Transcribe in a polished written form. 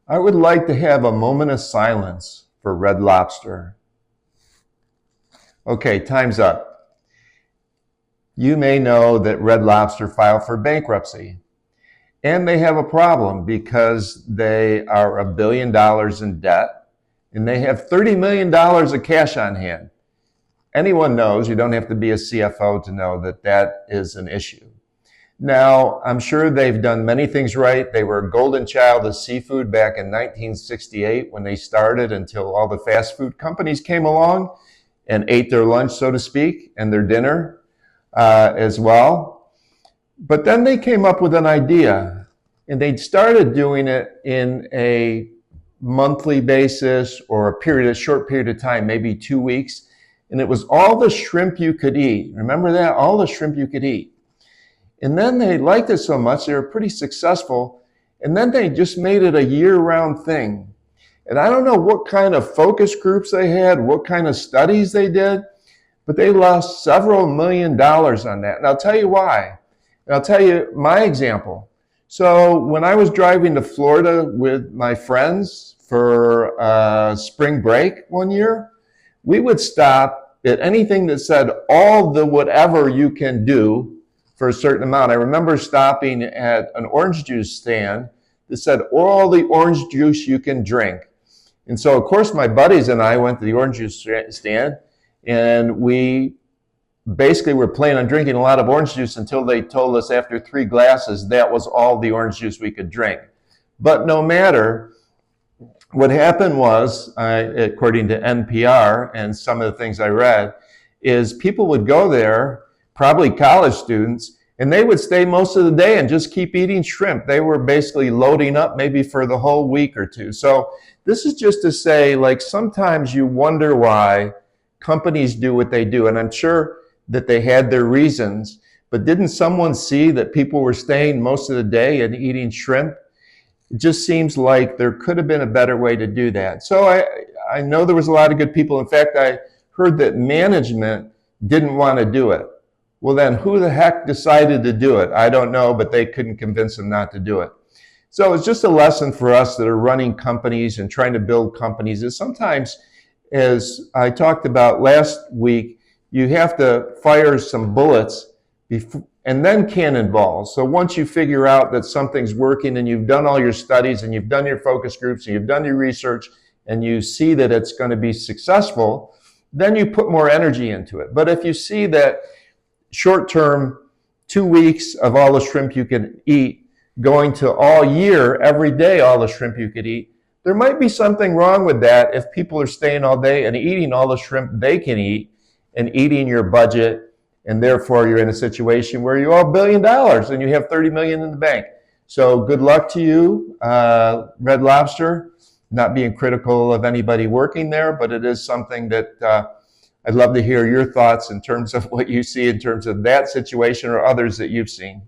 I would like to have a moment of silence for Red Lobster. Okay, time's up. You may know that Red Lobster filed for bankruptcy. And they have a problem because they are $1 billion in debt and they have $30 million of cash on hand. Anyone knows, you don't have to be a CFO to know that that is an issue. Now, I'm sure they've done many things right. They were a golden child of seafood back in 1968 when they started until all the fast food companies came along and ate their lunch, so to speak, and their dinner as well. But then they came up with an idea and they started doing it in a monthly basis or a short period of time, maybe 2 weeks. And it was all the shrimp you could eat. Remember that? All the shrimp you could eat. And then they liked it so much, they were pretty successful. And then they just made it a year-round thing. And I don't know what kind of focus groups they had, what kind of studies they did, but they lost several $1 million on that. And I'll tell you why. And I'll tell you my example. So when I was driving to Florida with my friends for spring break one year, we would stop at anything that said all the whatever you can do for a certain amount. I remember stopping at an orange juice stand that said all the orange juice you can drink. And so, of course, my buddies and I went to the orange juice stand, and we basically were planning on drinking a lot of orange juice until they told us after 3 glasses that was all the orange juice we could drink. But no matter, what happened was, according to NPR and some of the things I read, is people would go there, probably college students, and they would stay most of the day and just keep eating shrimp. They were basically loading up maybe for the whole week or two. So this is just to say, like, sometimes you wonder why companies do what they do. And I'm sure that they had their reasons, but didn't someone see that people were staying most of the day and eating shrimp? It just seems like there could have been a better way to do that. So I know there was a lot of good people. In fact, I heard that management didn't want to do it. Well, then who the heck decided to do it? I don't know, but they couldn't convince them not to do it. So it's just a lesson for us that are running companies and trying to build companies is sometimes, as I talked about last week, you have to fire some bullets and then cannonballs. So once you figure out that something's working and you've done all your studies and you've done your focus groups and you've done your research and you see that it's going to be successful, then you put more energy into it. But if you see that short term, 2 weeks of all the shrimp you can eat, going to all year, every day, all the shrimp you could eat, there might be something wrong with that if people are staying all day and eating all the shrimp they can eat and eating your budget, and therefore you're in a situation where you owe $1 billion and you have 30 million in the bank. So good luck to you, Red Lobster. Not being critical of anybody working there, but it is something that I'd love to hear your thoughts in terms of what you see in terms of that situation or others that you've seen.